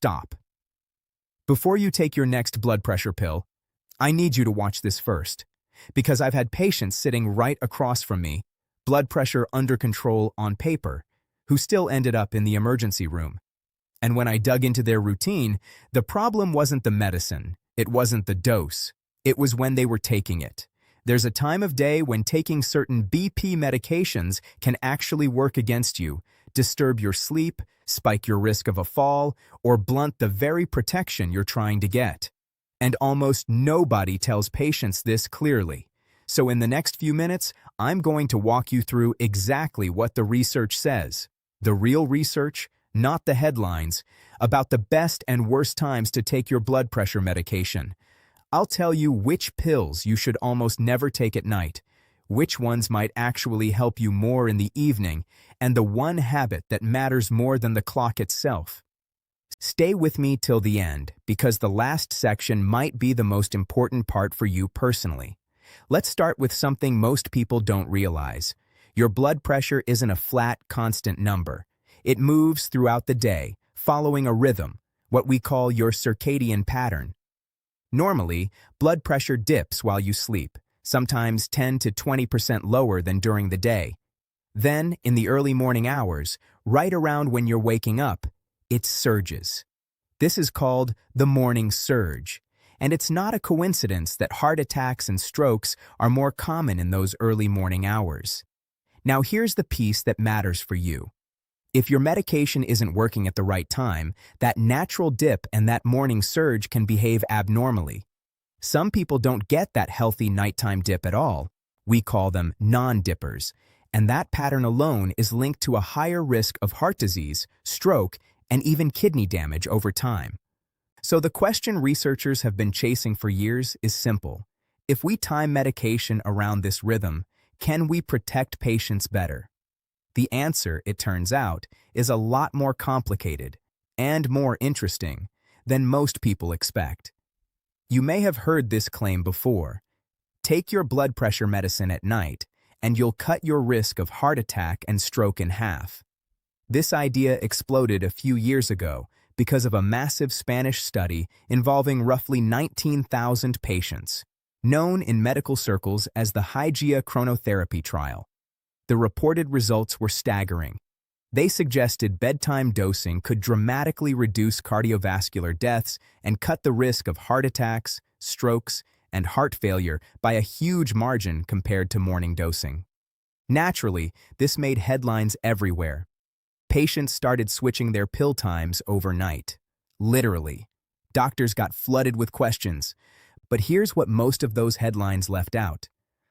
stop. Before you take your next blood pressure pill, I need you to watch this first, because I've had patients sitting right across from me, blood pressure under control on paper, who still ended up in the emergency room. And when I dug into their routine, the problem wasn't the medicine, it wasn't the dose, it was when they were taking it. There's a time of day when taking certain BP medications can actually work against you, disturb your sleep, spike your risk of a fall, or blunt the very protection you're trying to get. And almost nobody tells patients this clearly. So in the next few minutes, I'm going to walk you through exactly what the research says. The real research, not the headlines, about the best and worst times to take your blood pressure medication. I'll tell you which pills you should almost never take at night, which ones might actually help you more in the evening, and the one habit that matters more than the clock itself. Stay with me till the end, because the last section might be the most important part for you personally. Let's start with something most people don't realize. Your blood pressure isn't a flat, constant number. It moves throughout the day, following a rhythm, what we call your circadian pattern. Normally, blood pressure dips while you sleep, sometimes 10 to 20% lower than during the day. Then, in the early morning hours, right around when you're waking up, it surges. This is called the morning surge, and it's not a coincidence that heart attacks and strokes are more common in those early morning hours. Now here's the piece that matters for you. If your medication isn't working at the right time, that natural dip and that morning surge can behave abnormally. Some people don't get that healthy nighttime dip at all. We call them non-dippers, and that pattern alone is linked to a higher risk of heart disease, stroke, and even kidney damage over time. So the question researchers have been chasing for years is simple. If we time medication around this rhythm, can we protect patients better? The answer, it turns out, is a lot more complicated and more interesting than most people expect. You may have heard this claim before. Take your blood pressure medicine at night, and you'll cut your risk of heart attack and stroke in half. This idea exploded a few years ago because of a massive Spanish study involving roughly 19,000 patients, known in medical circles as the Hygia Trial. The reported results were staggering. They suggested bedtime dosing could dramatically reduce cardiovascular deaths and cut the risk of heart attacks, strokes, and heart failure by a huge margin compared to morning dosing. Naturally, this made headlines everywhere. Patients started switching their pill times overnight. Literally. Doctors got flooded with questions. But here's what most of those headlines left out.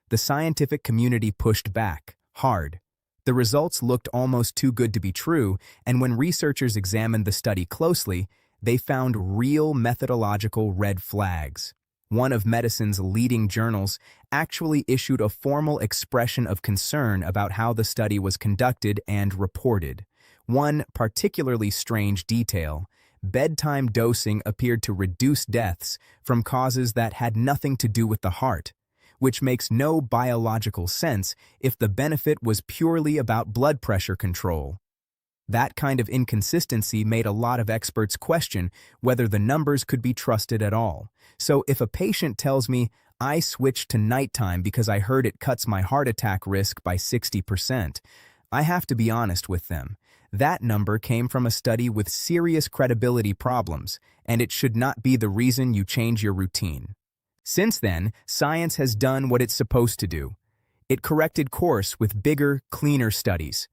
The scientific community pushed back, hard. The results looked almost too good to be true, and when researchers examined the study closely, they found real methodological red flags. One of medicine's leading journals actually issued a formal expression of concern about how the study was conducted and reported. One particularly strange detail: bedtime dosing appeared to reduce deaths from causes that had nothing to do with the heart, which makes no biological sense if the benefit was purely about blood pressure control. That kind of inconsistency made a lot of experts question whether the numbers could be trusted at all. So if a patient tells me, "I switched to nighttime because I heard it cuts my heart attack risk by 60%, I have to be honest with them. That number came from a study with serious credibility problems, and it should not be the reason you change your routine. Since then, science has done what it's supposed to do. It corrected course with bigger, cleaner studies.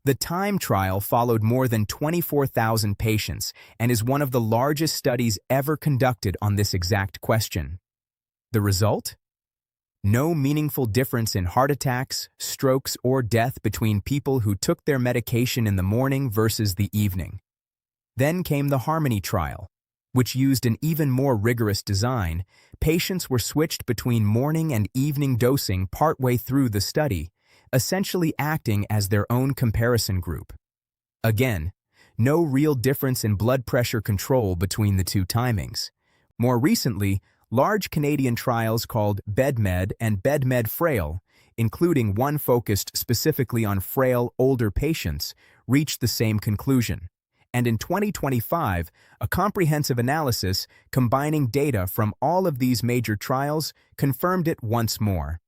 The TIME trial followed more than 24,000 patients and is one of the largest studies ever conducted on this exact question. The result? No meaningful difference in heart attacks, strokes, or death between people who took their medication in the morning versus the evening. Then came the HARMONY trial, which used an even more rigorous design. Patients were switched between morning and evening dosing partway through the study, essentially acting as their own comparison group. Again, no real difference in blood pressure control between the two timings. More recently, large Canadian trials called BedMed and BedMed Frail, including one focused specifically on frail, older patients, reached the same conclusion. And in 2025, a comprehensive analysis combining data from all of these major trials confirmed it once more.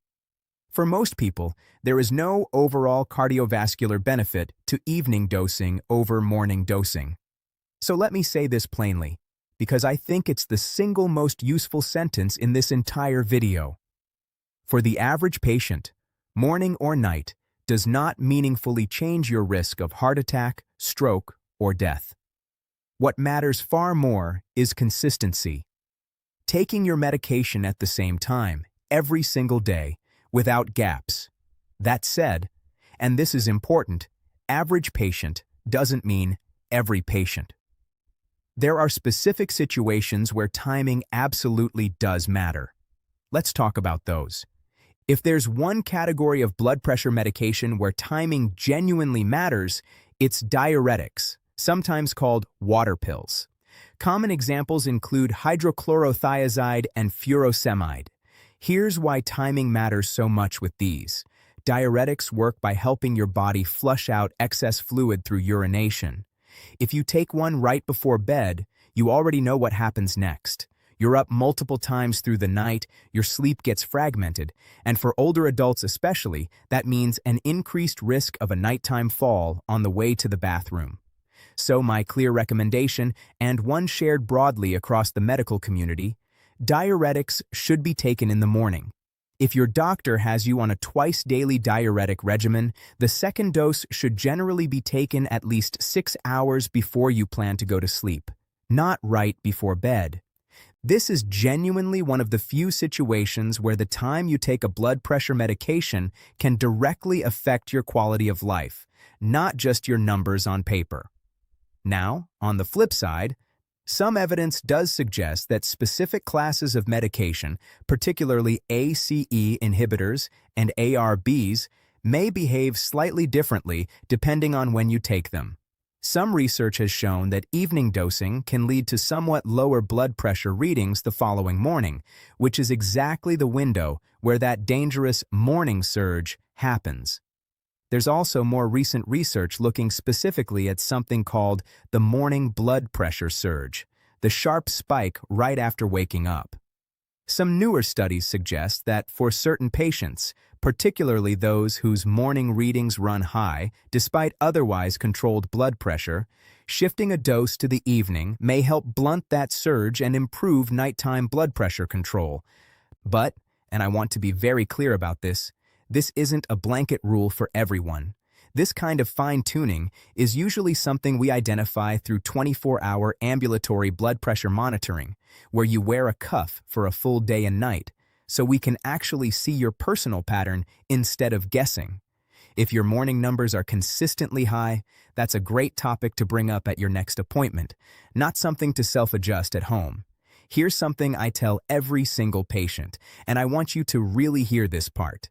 For most people, there is no overall cardiovascular benefit to evening dosing over morning dosing. So let me say this plainly, because I think it's the single most useful sentence in this entire video. For the average patient, morning or night does not meaningfully change your risk of heart attack, stroke, or death. What matters far more is consistency. Taking your medication at the same time, every single day, without gaps. That said, and this is important, average patient doesn't mean every patient. There are specific situations where timing absolutely does matter. Let's talk about those. If there's one category of blood pressure medication where timing genuinely matters, it's diuretics, sometimes called water pills. Common examples include hydrochlorothiazide and furosemide. Here's why timing matters so much with these. Diuretics work by helping your body flush out excess fluid through urination. If you take one right before bed, you already know what happens next. You're up multiple times through the night, your sleep gets fragmented, and for older adults especially, that means an increased risk of a nighttime fall on the way to the bathroom. So my clear recommendation, and one shared broadly across the medical community, diuretics should be taken in the morning. If your doctor has you on a twice-daily diuretic regimen, the second dose should generally be taken at least 6 hours before you plan to go to sleep, not right before bed. This is genuinely one of the few situations where the time you take a blood pressure medication can directly affect your quality of life, not just your numbers on paper. Now, on the flip side, some evidence does suggest that specific classes of medication, particularly ACE inhibitors and ARBs, may behave slightly differently depending on when you take them. Some research has shown that evening dosing can lead to somewhat lower blood pressure readings the following morning, which is exactly the window where that dangerous morning surge happens. There's also more recent research looking specifically at something called the morning blood pressure surge, the sharp spike right after waking up. Some newer studies suggest that for certain patients, particularly those whose morning readings run high despite otherwise controlled blood pressure, shifting a dose to the evening may help blunt that surge and improve nighttime blood pressure control. But, and I want to be very clear about this isn't a blanket rule for everyone. This kind of fine-tuning is usually something we identify through 24-hour ambulatory blood pressure monitoring, where you wear a cuff for a full day and night, so we can actually see your personal pattern instead of guessing. If your morning numbers are consistently high, that's a great topic to bring up at your next appointment, not something to self-adjust at home. Here's something I tell every single patient, and I want you to really hear this part.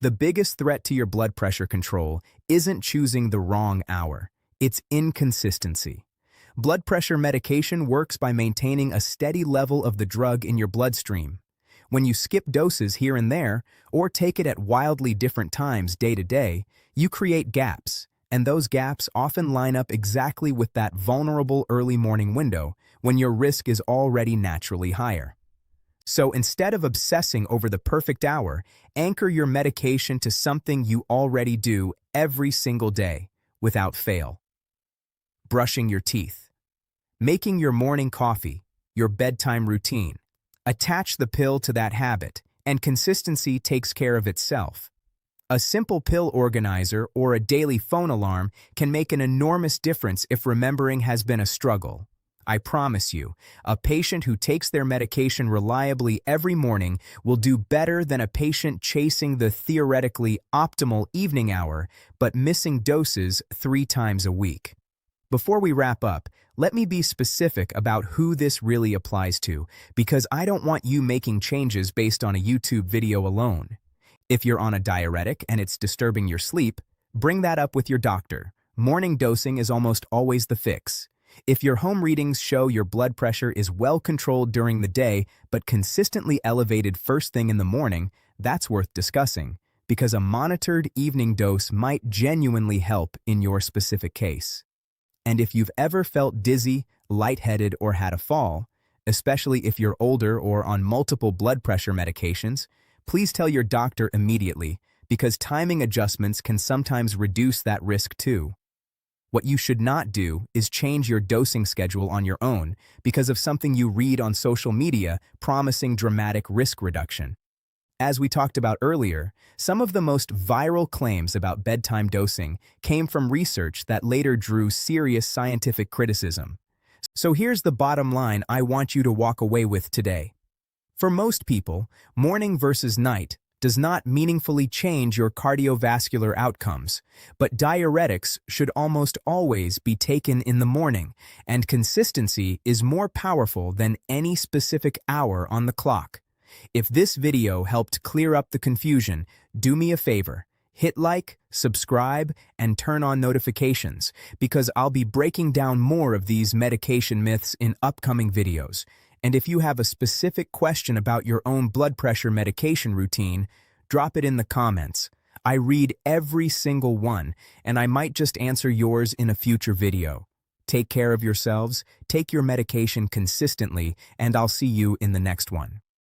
The biggest threat to your blood pressure control isn't choosing the wrong hour, it's inconsistency. Blood pressure medication works by maintaining a steady level of the drug in your bloodstream. When you skip doses here and there, or take it at wildly different times day to day, you create gaps, and those gaps often line up exactly with that vulnerable early morning window when your risk is already naturally higher. So instead of obsessing over the perfect hour, anchor your medication to something you already do every single day, without fail. Brushing your teeth. Making your morning coffee, your bedtime routine. Attach the pill to that habit, and consistency takes care of itself. A simple pill organizer or a daily phone alarm can make an enormous difference if remembering has been a struggle. I promise you, a patient who takes their medication reliably every morning will do better than a patient chasing the theoretically optimal evening hour but missing doses 3 times a week. Before we wrap up, let me be specific about who this really applies to, because I don't want you making changes based on a YouTube video alone. If you're on a diuretic and it's disturbing your sleep, bring that up with your doctor. Morning dosing is almost always the fix. If your home readings show your blood pressure is well controlled during the day but consistently elevated first thing in the morning, that's worth discussing, because a monitored evening dose might genuinely help in your specific case. And if you've ever felt dizzy, lightheaded, or had a fall, especially if you're older or on multiple blood pressure medications, please tell your doctor immediately because timing adjustments can sometimes reduce that risk too. What you should not do is change your dosing schedule on your own because of something you read on social media promising dramatic risk reduction. As we talked about earlier, some of the most viral claims about bedtime dosing came from research that later drew serious scientific criticism. So here's the bottom line I want you to walk away with today. For most people, morning versus night does not meaningfully change your cardiovascular outcomes, but diuretics should almost always be taken in the morning, and consistency is more powerful than any specific hour on the clock. If this video helped clear up the confusion, do me a favor. Hit like, subscribe, and turn on notifications because I'll be breaking down more of these medication myths in upcoming videos. And if you have a specific question about your own blood pressure medication routine, drop it in the comments. I read every single one, and I might just answer yours in a future video. Take care of yourselves, take your medication consistently, and I'll see you in the next one.